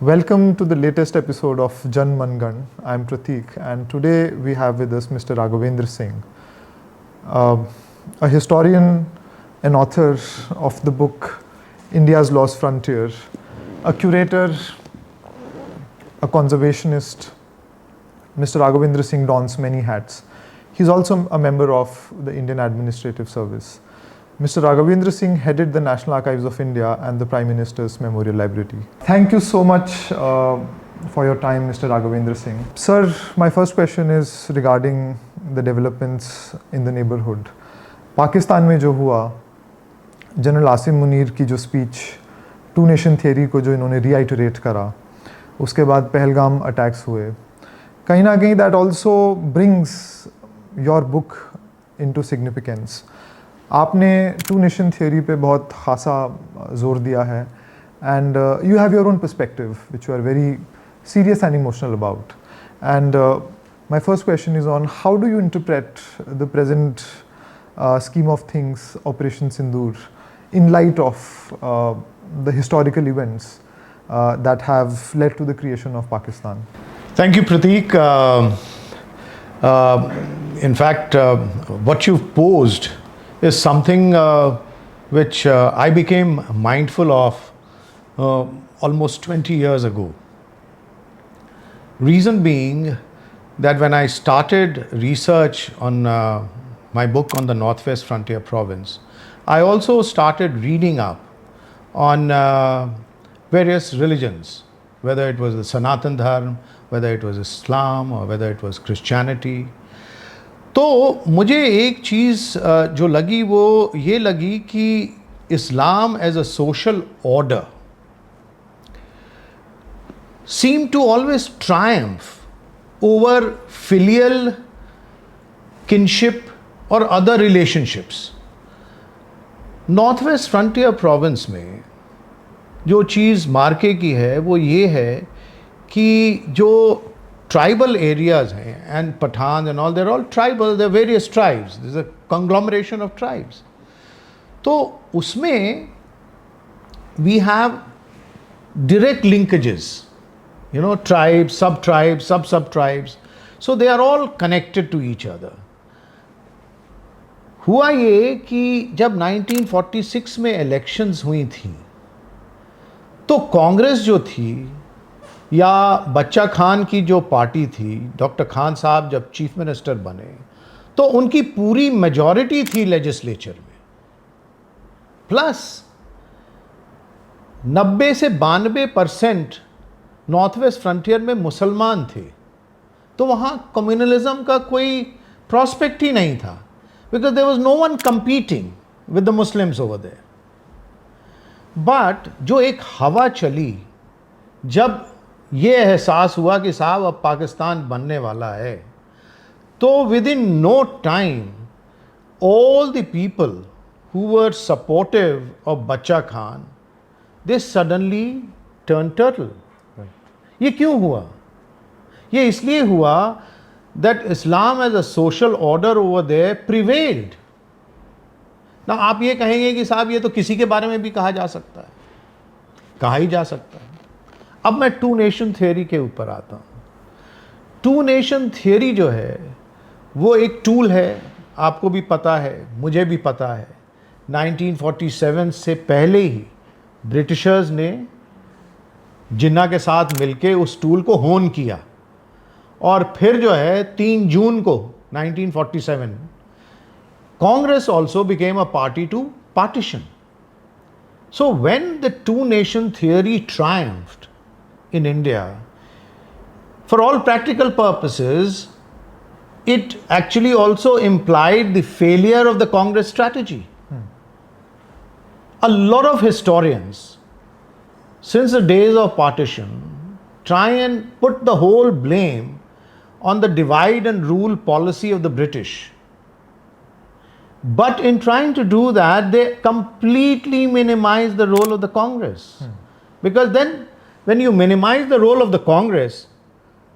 Welcome to the latest episode of Jan Man Gan. I'm Prateek, and today we have with us Mr. Raghavendra Singh, a historian, an author of the book India's Lost Frontier, a curator, a conservationist. Mr. Raghavendra Singh dons many hats. He's also a member of the Indian Administrative Service. Mr. Raghavendra Singh headed the National Archives of India and the Prime Minister's Memorial Library. Thank you so much for your time, Mr. Raghavendra Singh. Sir, my first question is regarding the developments in the neighborhood. Pakistan में जो हुआ, general Asim Munir की जो speech, to nation theory को जो इन्होंने reiterate करा, उसके बाद पहलगाम अटैक्स हुए, कहीं ना कहीं that also brings your book into significance. आपने टू नेशन थियरी पे बहुत खासा जोर दिया है and you have your own perspective which you are very serious and emotional about. And my first question is on how do you interpret the present scheme of things, Operation Sindoor, in light of the historical events that have led to the creation of Pakistan? Thank you, Prateek. In fact, what you've posed is something which I became mindful of almost 20 years ago. Reason being that when I started research on my book on the Northwest Frontier Province, I also started reading up on various religions, whether it was the Sanatan Dharma, whether it was Islam or whether it was Christianity. तो मुझे एक चीज़ जो लगी वो ये लगी कि Islam as a social order seemed to always triumph over filial kinship और other relationships. North West Frontier Province में जो चीज़ मार्के की है वो ये है कि जो ट्राइबल एरियाज हैं and Pathan and all there all tribal, there various tribes, this a conglomeration of tribes. तो उसमें we have direct linkages, you know, tribes, sub-tribes, sub-sub-tribes. So they are all connected to each other. हुआ ये कि जब 1946 में elections हुई थी तो कांग्रेस जो थी या बच्चा खान की जो पार्टी थी, डॉक्टर खान साहब जब चीफ मिनिस्टर बने तो उनकी पूरी मेजॉरिटी थी लेजिस्लेचर में, प्लस 90 से 92% नॉर्थ वेस्ट फ्रंटियर में मुसलमान थे. तो वहाँ कम्युनलिज्म का कोई प्रॉस्पेक्ट ही नहीं था, because there was no one competing with the Muslims over there. But जो एक हवा चली, जब ये एहसास हुआ कि साहब अब पाकिस्तान बनने वाला है, तो within no time all the people who were supportive of बच्चा Khan, they suddenly turned turtle. ये क्यों हुआ? ये इसलिए हुआ that Islam as a social order over there prevailed. Now आप ये कहेंगे कि साहब ये तो किसी के बारे में भी कहा जा सकता है, कहा ही जा सकता है. अब मैं टू नेशन थियरी के ऊपर आता हूँ. टू नेशन थियरी जो है वो एक टूल है, आपको भी पता है, मुझे भी पता है. 1947 से पहले ही ब्रिटिशर्स ने जिन्ना के साथ मिलके उस टूल को होन किया और फिर जो है 3 जून को 1947 Congress also became a party to partition. So when the two nation theory triumphed in India, for all practical purposes it actually also implied the failure of the Congress strategy. A lot of historians since the days of partition try and put the whole blame on the divide and rule policy of the British. But in trying to do that, they completely minimize the role of the Congress. Because then, when you minimize the role of the Congress,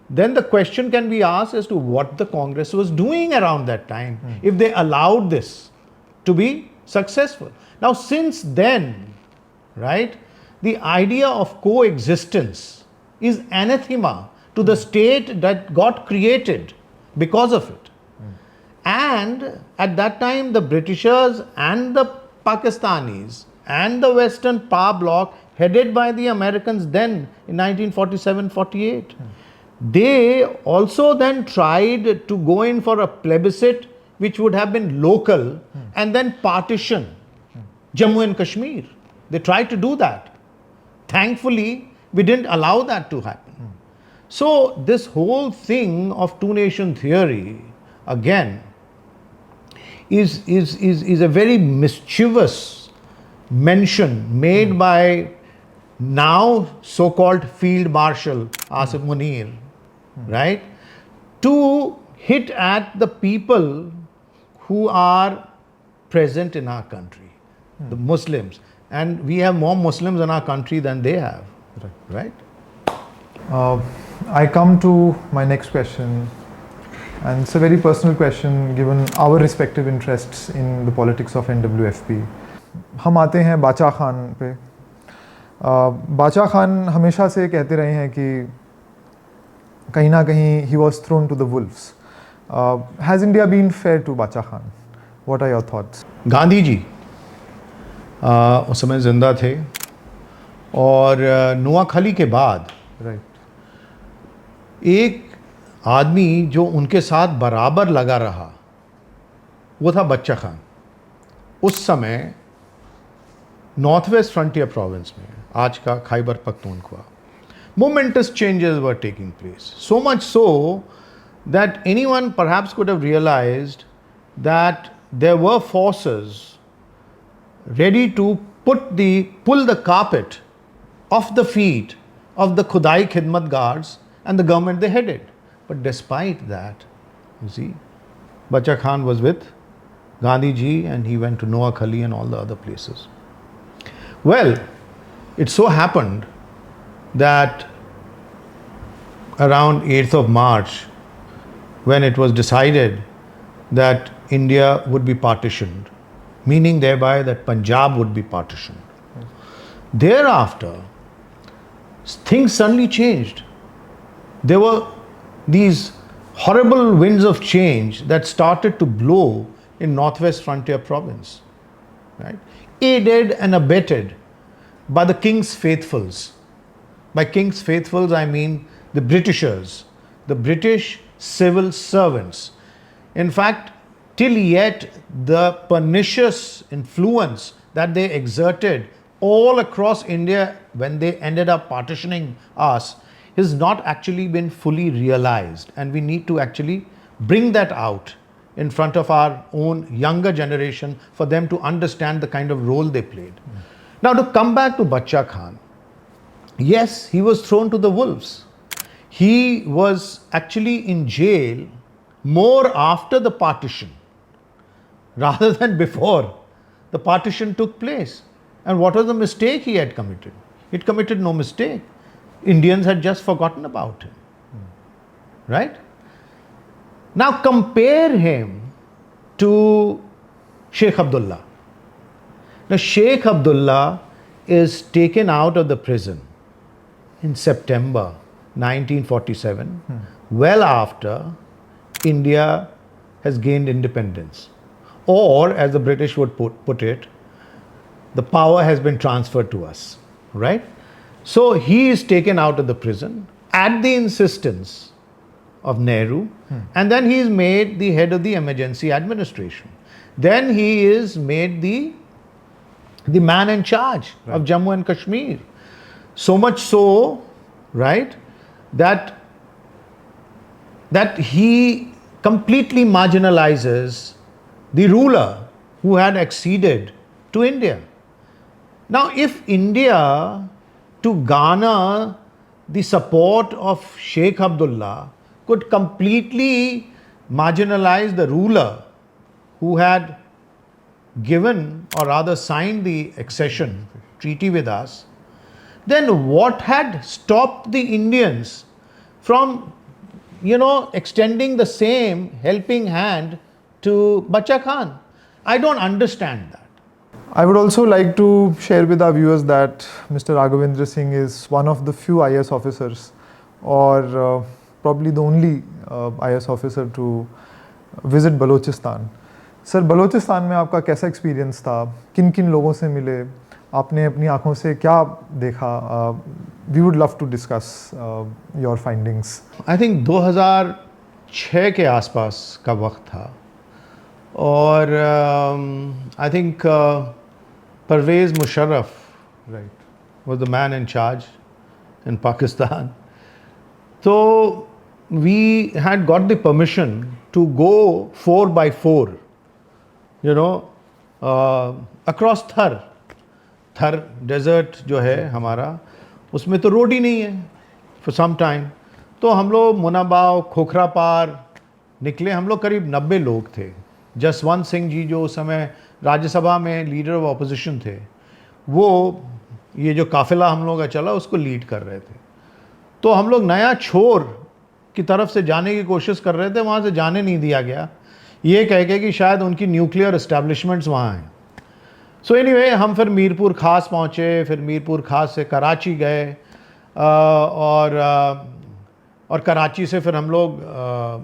then the question can be asked as to what the Congress was doing around that time, if they allowed this to be successful. Now, since then, right, the idea of coexistence is anathema to the state that got created because of it. And at that time, the Britishers and the Pakistanis and the Western power bloc, headed by the Americans then in 1947-48, they also then tried to go in for a plebiscite which would have been local and then partition Jammu and Kashmir. They tried to do that. Thankfully, we didn't allow that to happen. So this whole thing of two-nation theory, again, is a very mischievous mention made by now so-called Field Marshal Asif Munir, right, to hit at the people who are present in our country, the Muslims. And we have more Muslims in our country than they have, right? I come to my next question, and it's a very personal question given our respective interests in the politics of NWFP. हम आते हैं बाचा खान पे. बाचा खान हमेशा से कहते रहे हैं कि कहीं ना कहीं he was thrown to the wolves. Has India been fair to Bacha Khan? What are your thoughts? Gandhi ji उस समय जिंदा थे और नोआखाली के बाद एक आदमी जो उनके साथ बराबर लगा रहा वो था बच्चा खान. उस समय नॉर्थ वेस्ट फ्रंटियर प्रोविंस में, आज का Khyber Pakhtunkhwa, momentous changes were taking place. So much so that anyone perhaps could have realized that there were forces ready to pull the carpet off the feet of the Khudai Khidmat guards and the government they headed. But despite that, you see, Bacha Khan was with Gandhi ji and he went to Noakhali and all the other places. Well, it so happened that around 8th of March, when it was decided that India would be partitioned, meaning thereby that Punjab would be partitioned. Thereafter, things suddenly changed. There were these horrible winds of change that started to blow in Northwest Frontier Province, right? Aided and abetted by the King's faithfuls. By King's faithfuls, I mean the Britishers, the British civil servants. In fact, till yet, the pernicious influence that they exerted all across India when they ended up partitioning us has not actually been fully realized. And we need to actually bring that out in front of our own younger generation for them to understand the kind of role they played. Now, to come back to Bacha Khan, yes, he was thrown to the wolves. He was actually in jail more after the partition rather than before the partition took place. And what was the mistake he had committed? He'd committed no mistake. Indians had just forgotten about him. Right? Now compare him to Sheikh Abdullah. Now Sheikh Abdullah is taken out of the prison in September 1947, well after India has gained independence. Or, as the British would put it, the power has been transferred to us, right? So he is taken out of the prison at the insistence of Nehru, and then he is made the head of the emergency administration. Then he is made the man in charge of Jammu and Kashmir. So much so, right, that he completely marginalizes the ruler who had acceded to India. Now, if India, to garner the support of Sheikh Abdullah, could completely marginalize the ruler who had given or rather signed the accession treaty with us, then what had stopped the Indians from, extending the same helping hand to Bacha Khan? I don't understand that. I would also like to share with our viewers that Mr. Raghavendra Singh is one of the few IS officers, or probably the only IS officer to visit Balochistan. Sir, Balochistan में आपका कैसा experience था? किन किन लोगों से मिले? आपने अपनी आंखों से क्या देखा? We would love to discuss your findings. I think 2006 के आसपास का वक्त था, और I think Pervez Musharraf was the man in charge in Pakistan. So we had got the permission to go 4x4, across Thar. Thar desert जो है हमारा, उसमें तो रोड ही नहीं है for some time. तो हम लोग मुनाबाव, खोखरा पार निकले. हम लोग करीब 90 लोग थे. जसवंत सिंह जी जो उस समय राज्यसभा में लीडर ऑफ ऑपोजिशन थे, वो ये जो काफिला हम लोग का चला उसको लीड कर रहे थे. तो हम लोग नया छोर की तरफ से जाने की कोशिश कर रहे थे, वहाँ से जाने नहीं दिया गया, ये कह के कि शायद उनकी न्यूक्लियर इस्टेब्लिशमेंट्स वहाँ हैं. सो एनीवे हम फिर मीरपुर खास पहुँचे, फिर मीरपुर खास से कराची गए, और कराची से फिर हम लोग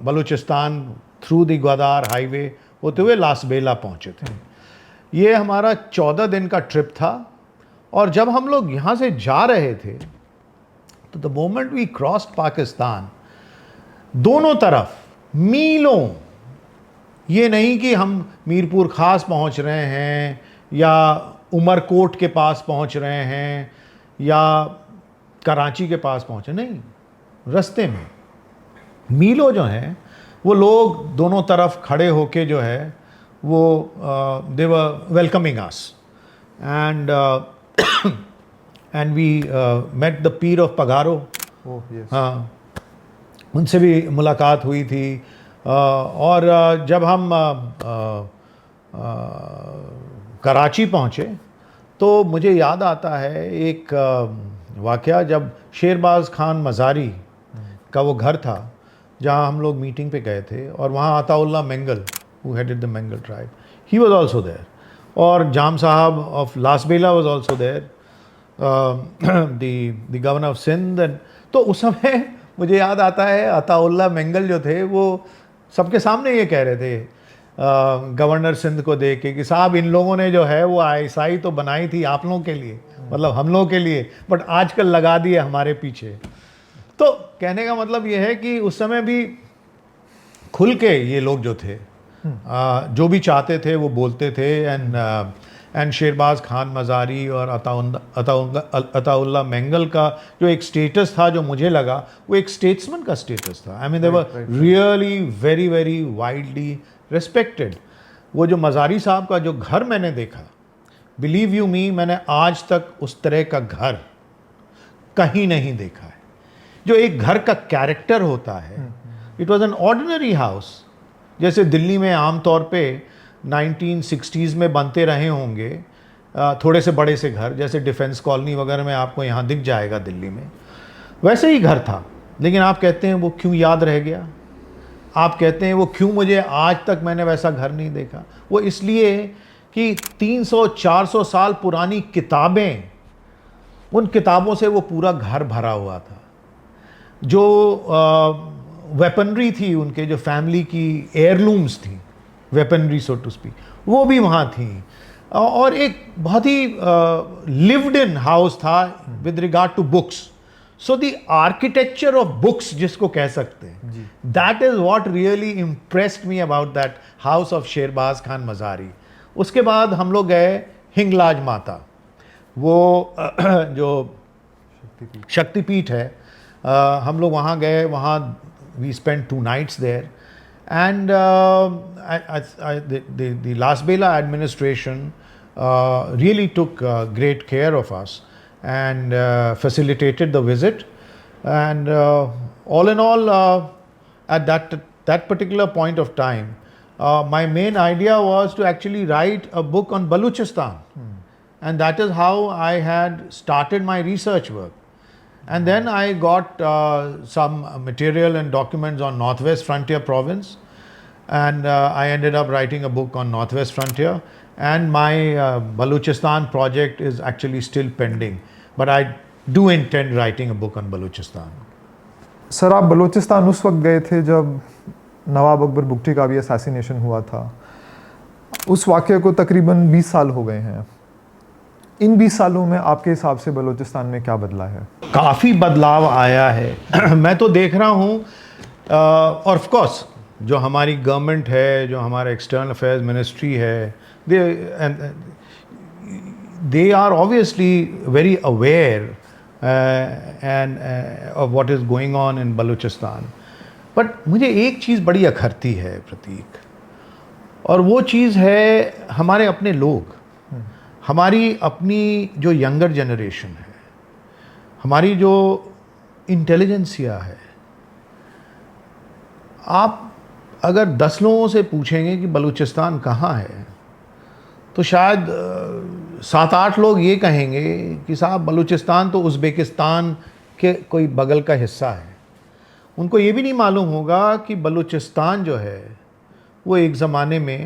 Balochistan through the Gwadar highway होते हुए लासबेला पहुँचे थे. ये हमारा 14 दिन का ट्रिप था. और जब हम लोग यहाँ से जा रहे थे, तो the moment we crossed Pakistan, दोनों तरफ मीलों, ये नहीं कि हम मीरपुर खास पहुँच रहे हैं या उमरकोट के पास पहुँच रहे हैं या कराची के पास पहुँचे, नहीं, रास्ते में मीलों जो हैं वो लोग दोनों तरफ खड़े होके जो है वो they were welcoming us. And we met the Pir of Pagaro. हाँ, उनसे भी मुलाकात हुई थी. और जब हम कराची पहुँचे तो मुझे याद आता है एक वाक़या, जब शेरबाज खान मज़ारी का वो घर था जहाँ हम लोग मीटिंग पे गए थे, और वहाँ Ataullah Mengal, who headed the Mengal tribe, he was also there. और जाम साहब of Lasbela was also there, the governor of Sindh. तो उस समय मुझे याद आता है अताउल्ला मेंगल जो थे वो सबके सामने ये कह रहे थे गवर्नर सिंध को देख के कि साहब इन लोगों ने जो है वो आईएसआई तो बनाई थी आप लोगों के लिए, मतलब हम लोगों के लिए, बट आजकल लगा दिए हमारे पीछे. तो कहने का मतलब ये है कि उस समय भी खुल के ये लोग जो थे जो भी चाहते थे वो बोलते थे. एंड शेरबाज खान मज़ारी और अताउल्ला मेंगल का जो एक स्टेटस था जो मुझे लगा वो एक स्टेट्समैन का स्टेटस था. I mean they were really very very widely respected. वो जो मज़ारी साहब का जो घर मैंने देखा, बिलीव यू मी, मैंने आज तक उस तरह का घर कहीं नहीं देखा है. जो एक घर का कैरेक्टर होता है, it was an ordinary house. जैसे दिल्ली में आम तौर पे 1960s में बनते रहे होंगे थोड़े से बड़े से घर, जैसे डिफेंस कॉलोनी वगैरह में आपको यहाँ दिख जाएगा दिल्ली में, वैसे ही घर था. लेकिन आप कहते हैं वो क्यों याद रह गया? आप कहते हैं वो क्यों मुझे आज तक मैंने वैसा घर नहीं देखा? वो इसलिए कि 300-400 साल पुरानी किताबें, उन किताबों से वो पूरा घर भरा हुआ था. जो वेपनरी थी उनके, जो फैमिली की एयरलूम्स थी, वेपनरी सो टू स्पीक, वो भी वहाँ थी. और एक बहुत ही लिव्ड इन हाउस था with regard to books. So the architecture of books जिसको कह सकते हैं, that is what really impressed me about that house of Sherbaz Khan Mazari. उसके बाद हम लोग गए हिंगलाज माता, वो जो शक्तिपीठ है, हम लोग वहाँ गए. वहाँ we spent 2 nights there, and the Lasbela administration really took great care of us and facilitated the visit. And all in all, at that particular point of time, my main idea was to actually write a book on Balochistan, and that is how I had started my research work. And then I got some material and documents on Northwest Frontier Province, and I ended up writing a book on Northwest Frontier. and my Balochistan project is actually still pending, but I do intend writing a book on Balochistan. Sir, आप बलूचिस्तान उस वक्त गए थे जब नवाब अकबर बुगटी का भी assassination हुआ था। उस वाक़े को तकरीबन 20 साल हो गए हैं। इन 20 सालों में आपके हिसाब से बलूचिस्तान में क्या बदला है? काफ़ी बदलाव आया है। मैं तो देख रहा हूँ, और ऑफ कोर्स जो हमारी गवर्नमेंट है, जो हमारा एक्सटर्नल अफेयर्स मिनिस्ट्री है, they are obviously very aware and of what is going on in Balochistan. But मुझे एक चीज़ बड़ी अखरती है प्रतीक, और वो चीज़ है हमारे अपने लोग, हमारी अपनी जो यंगर जनरेशन है, हमारी जो इंटेलिजेंसिया है। आप अगर 10 लोगों से पूछेंगे कि बलूचिस्तान कहाँ है, तो शायद 7-8 लोग ये कहेंगे कि साहब बलूचिस्तान तो उज़्बेकिस्तान के कोई बगल का हिस्सा है। उनको ये भी नहीं मालूम होगा कि बलूचिस्तान जो है वो एक ज़माने में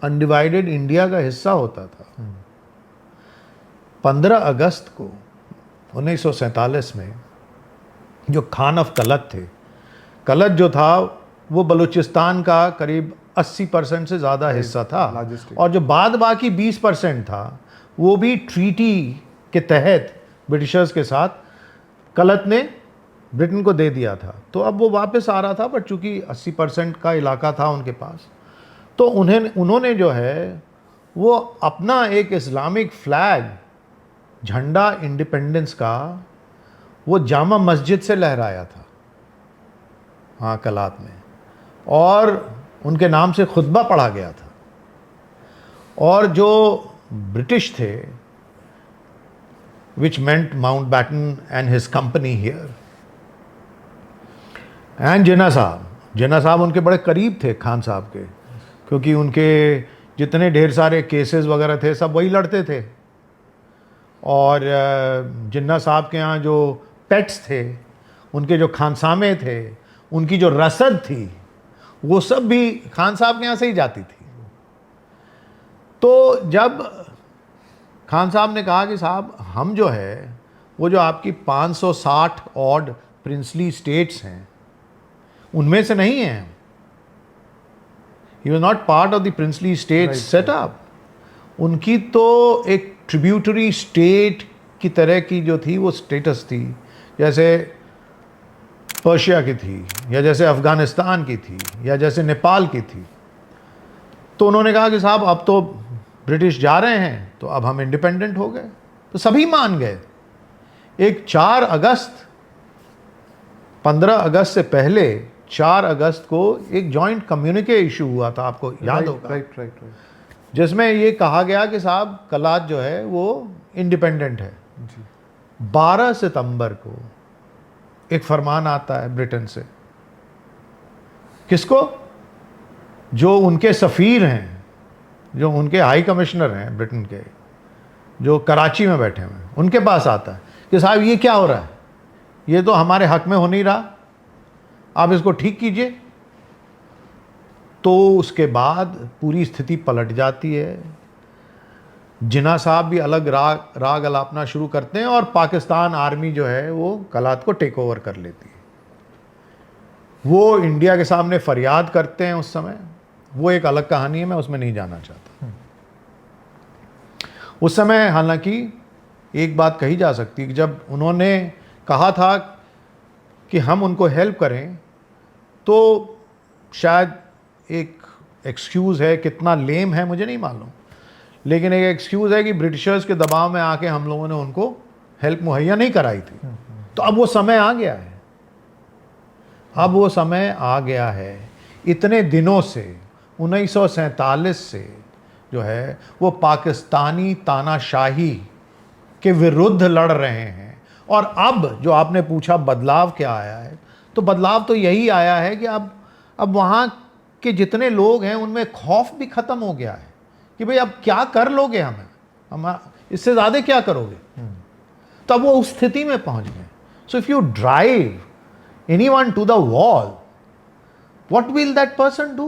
अनडिवाइडेड इंडिया का हिस्सा होता था। 15 अगस्त को 1947 में जो खान ऑफ कलत थे, कलत जो था वो बलूचिस्तान का करीब 80% से ज़्यादा हिस्सा था, और जो बाद बाकी 20% था वो भी ट्रीटी के तहत ब्रिटिशर्स के साथ कलत ने ब्रिटेन को दे दिया था। तो अब वो वापस आ रहा था, बट चूँकि 80% का इलाका था उनके पास, तो उन्होंने जो है वो अपना एक इस्लामिक फ्लैग, झंडा इंडिपेंडेंस का, वो जामा मस्जिद से लहराया था, हाँ, कलात में, और उनके नाम से खुतबा पढ़ा गया था। और जो ब्रिटिश थे, which meant Mountbatten and his company here, and Jinnah sahab उनके बड़े करीब थे खान साहब के, क्योंकि उनके जितने ढेर सारे केसेस वगैरह थे सब वही लड़ते थे। और जिन्ना साहब के यहाँ जो पेट्स थे, उनके जो खानसामे थे, उनकी जो रसद थी, वो सब भी खान साहब के यहाँ से ही जाती थी। तो जब खान साहब ने कहा कि साहब हम जो है वो जो आपकी 560 ऑड प्रिंसली स्टेट्स हैं उनमें से नहीं हैं, he was not part of the princely state setup. उनकी तो एक ट्रिब्यूटरी स्टेट की तरह की जो थी वो स्टेटस थी, जैसे पर्शिया की थी, या जैसे अफ़गानिस्तान की थी, या जैसे नेपाल की थी। तो उन्होंने कहा कि साहब अब तो ब्रिटिश जा रहे हैं, तो अब हम इंडिपेंडेंट हो गए। तो सभी मान गए। एक 4 अगस्त, 15 अगस्त से पहले 4 अगस्त को एक जॉइंट कम्युनिके इशू हुआ था, आपको याद होगा, राइट, जिसमें ये कहा गया कि साहब कलात जो है वो इंडिपेंडेंट है। 12 सितंबर को एक फरमान आता है ब्रिटेन से, किसको? जो उनके सफ़ीर हैं, जो उनके हाई कमिश्नर हैं ब्रिटेन के, जो कराची में बैठे हुए हैं, उनके पास आता है कि साहब ये क्या हो रहा है, ये तो हमारे हक में हो नहीं रहा, आप इसको ठीक कीजिए। तो उसके बाद पूरी स्थिति पलट जाती है। जिन्ना साहब भी अलग राग अलापना शुरू करते हैं, और पाकिस्तान आर्मी जो है वो कलात को टेक ओवर कर लेती है। वो इंडिया के सामने फरियाद करते हैं उस समय, वो एक अलग कहानी है, मैं उसमें नहीं जाना चाहता। उस समय हालांकि एक बात कही जा सकती है कि जब उन्होंने कहा था कि हम उनको हेल्प करें, तो शायद एक एक्सक्यूज़ है, कितना लेम है मुझे नहीं मालूम, लेकिन एक एक्सक्यूज़ है कि ब्रिटिशर्स के दबाव में आके हम लोगों ने उनको हेल्प मुहैया नहीं कराई थी। तो अब वो समय आ गया है, अब वो समय आ गया है। इतने दिनों से 1947 से जो है वो पाकिस्तानी तानाशाही के विरुद्ध लड़ रहे हैं। और अब जो आपने पूछा बदलाव क्या आया है, तो बदलाव तो यही आया है कि अब वहाँ के जितने लोग हैं उनमें खौफ भी ख़त्म हो गया है कि भाई अब क्या कर लोगे, हम इससे ज़्यादा क्या करोगे। तो अब वो उस स्थिति में पहुँच गए। So if you drive anyone to the wall, what will that person do?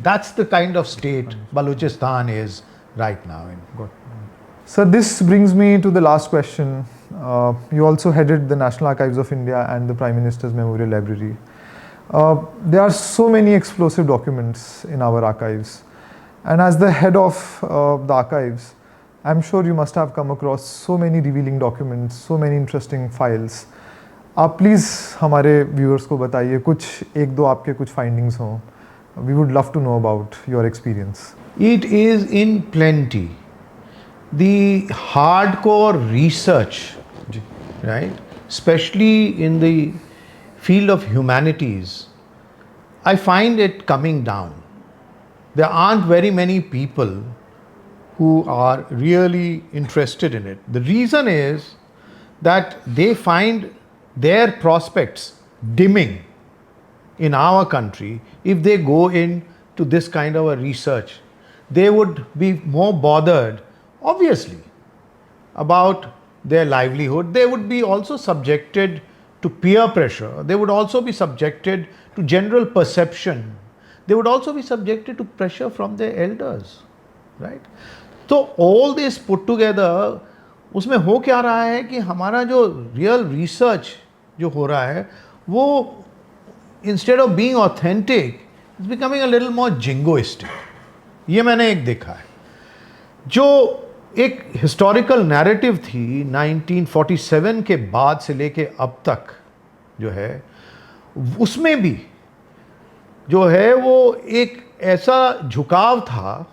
That's the kind of state Balochistan is right now in. Sir, this brings me to the last question. You also headed the National Archives of India and the Prime Minister's Memorial Library. There are so many explosive documents in our archives. And as the head of the archives, I'm sure you must have come across so many revealing documents, so many interesting files. आप please हमारे viewers को बताइए कुछ एक दो आपके कुछ findings हों. We would love to know about your experience. It is in plenty. The hardcore research, right, especially in the field of humanities, I find it coming down. There aren't very many people who are really interested in it. The reason is that they find their prospects dimming in our country if they go into this kind of a research. They would be more bothered, obviously, about their livelihood. They would be also subjected to peer pressure. They would also be subjected to general perception. They would also be subjected to pressure from their elders, right? So all this put together, उसमें हो क्या रहा है कि हमारा जो real research जो हो रहा है वो instead of being authentic, it's becoming a little more jingoistic. ये मैंने एक देखा है. जो एक हिस्टोरिकल नैरेटिव थी 1947 के बाद से लेके अब तक जो है, उसमें भी जो है वो एक ऐसा झुकाव था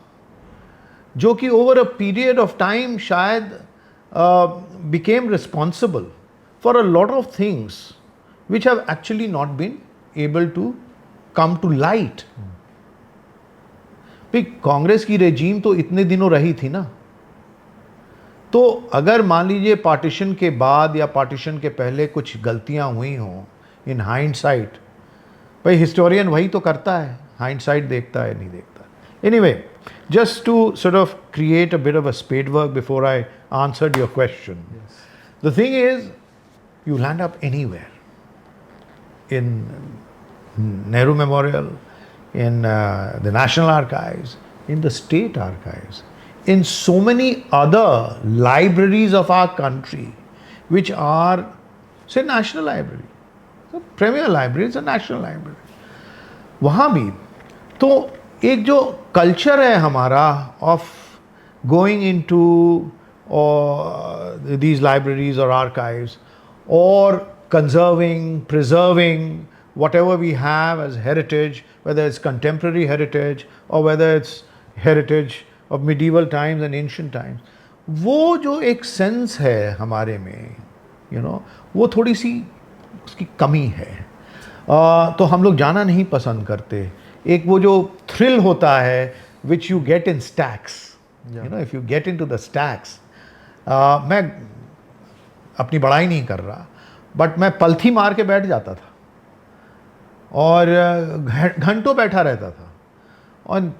जो कि over a period of time शायद became responsible for a lot of things which have actually not been able to come to light. भाई कांग्रेस की रेजीम तो इतने दिनों रही थी ना, तो अगर मान लीजिए पार्टीशन के बाद या पार्टीशन के पहले कुछ गलतियां हुई हों इन हाइंडसाइट, भाई हिस्टोरियन वही तो करता है, हाइंडसाइट देखता है नहीं देखता. Anyway, just to sort of create a bit of a spadework before I answered your question. Yes. The thing is, you land up anywhere. In Nehru Memorial, in the National Archives, in the state archives, in so many other libraries of our country, which are, say, National Library. So, Premier Library is a National Library. वहाँ भी तो एक जो culture है हमारा of going into these libraries or archives or conserving, preserving whatever we have as heritage, whether it's contemporary heritage or whether it's heritage of medieval times and ancient times, वो जो एक सेंस है हमारे में, वो थोड़ी सी उसकी कमी है. तो हम लोग जाना नहीं पसंद करते. एक वो जो थ्रिल होता है which you get in stacks, if you get into the stacks, मैं अपनी बड़ाई नहीं कर रहा, बट मैं पलथी मार के बैठ जाता था और घंटों बैठा रहता था और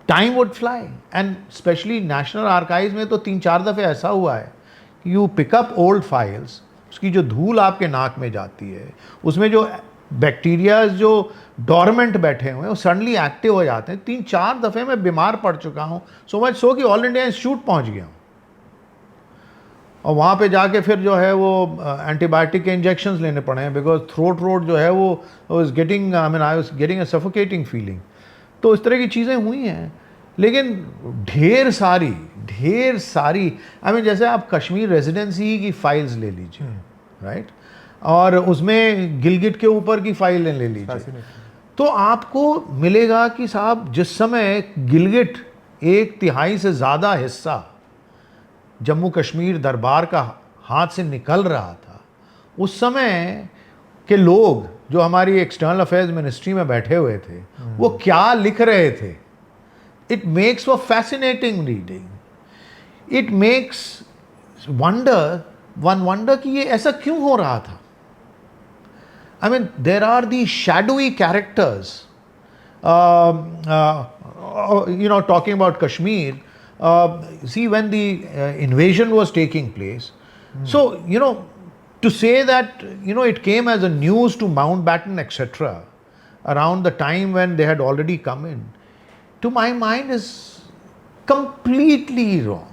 time would fly. And specially national archives में तो 3-4 दफ़े ऐसा हुआ है कि यू पिकअप ओल्ड फाइल्स, उसकी जो धूल आपके नाक में जाती है, उसमें जो बैक्टीरियाज जो डॉर्मेंट बैठे हुए हैं वो सडनली एक्टिव हो जाते हैं. 3-4 दफ़े मैं बीमार पड़ चुका हूँ, सो मच सो कि ऑल इंडिया इंस्टीट्यूट पहुँच गया हूँ और वहाँ पे जाके फिर जो है वो एंटीबायोटिक के इंजेक्शंस लेने पड़े हैं बिकॉज थ्रोट जो है वो was getting I was getting a suffocating feeling. तो इस तरह की चीज़ें हुई हैं. लेकिन ढेर सारी जैसे आप कश्मीर रेजिडेंसी की फाइल्स ले लीजिए, राइट, और उसमें गिलगिट के ऊपर की फाइलें ले लीजिए, तो आपको मिलेगा कि साहब जिस समय गिलगिट 1/3 से ज़्यादा हिस्सा जम्मू कश्मीर दरबार का हाथ से निकल रहा था, उस समय के लोग जो हमारी एक्सटर्नल अफेयर्स मिनिस्ट्री में बैठे हुए थे वो क्या लिख रहे थे. It makes for fascinating reading. It makes wonder कि ये ऐसा क्यों हो रहा था. There are the shadowy characters, talking about Kashmir. See, when the invasion was taking place, so to say that it came as a news to Mountbatten etc. around the time when they had already come in, to my mind is completely wrong.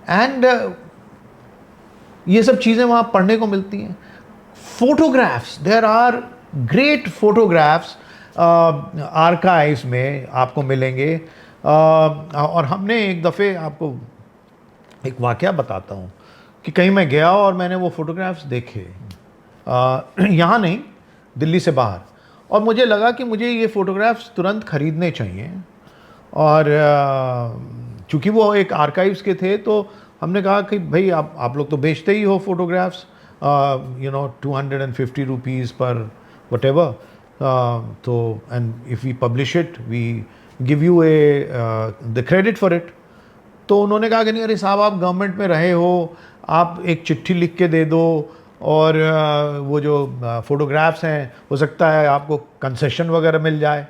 And ये सब चीज़ें वहाँ पढ़ने को मिलती हैं. Photographs, there are great photographs archives में आपको मिलेंगे. और हमने एक दफ़े, आपको एक वाक़या बताता हूँ कि कहीं मैं गया और मैंने वो फ़ोटोग्राफ्स देखे, यहाँ नहीं, दिल्ली से बाहर, और मुझे लगा कि मुझे ये फ़ोटोग्राफ्स तुरंत ख़रीदने चाहिए. और चूँकि वो एक आर्काइव्स के थे, तो हमने कहा कि भाई आप लोग तो बेचते ही हो फ़ोटोग्राफ्स, 250 रुपीज़ पर whatever. तो and if we publish it we give you the credit for it. तो उन्होंने कहा कि नहीं, अरे साहब आप गवर्नमेंट में रहे हो, आप एक चिट्ठी लिख के दे दो, और वो जो फ़ोटोग्राफ्स हैं हो सकता है आपको कंसेशन वगैरह मिल जाए.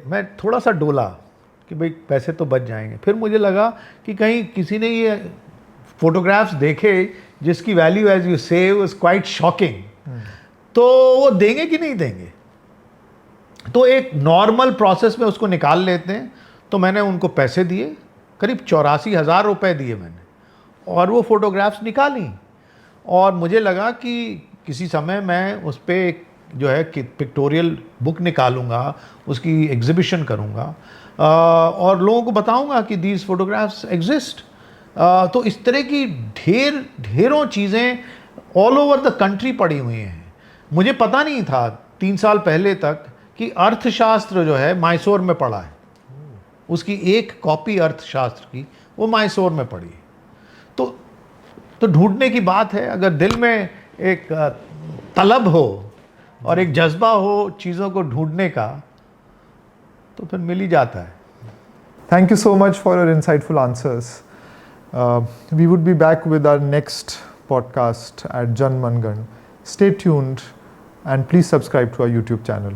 मैं थोड़ा सा डोला कि भाई पैसे तो बच जाएंगे. फिर मुझे लगा कि कहीं किसी ने ये फ़ोटोग्राफ्स देखे जिसकी वैल्यू, एज यू से, वाज क्वाइट शॉकिंग, तो वो देंगे कि नहीं देंगे. तो एक नॉर्मल प्रोसेस में उसको निकाल लेते हैं. तो मैंने उनको पैसे दिए, करीब 84,000 रुपये दिए मैंने, और वो फ़ोटोग्राफ्स निकाली. और मुझे लगा कि किसी समय मैं उस पर एक जो है कि पिक्टोरियल बुक निकालूंगा, उसकी एग्जिबिशन करूंगा, और लोगों को बताऊंगा कि दीज फोटोग्राफ्स एग्जिस्ट. तो इस तरह की ढेरों चीज़ें ऑल ओवर द कंट्री पड़ी हुई हैं. मुझे पता नहीं था 3 साल पहले तक कि अर्थशास्त्र जो है मैसूर में पढ़ा है. उसकी एक कॉपी अर्थशास्त्र की वो मैसूर में पड़ी है. तो ढूंढने की बात है. अगर दिल में एक तलब हो और एक जज्बा हो चीज़ों को ढूंढने का, तो फिर मिल ही जाता है. Thank you so much for your insightful answers. We would be back with our next podcast at Jan Mangan. Stay tuned and please subscribe to our YouTube channel.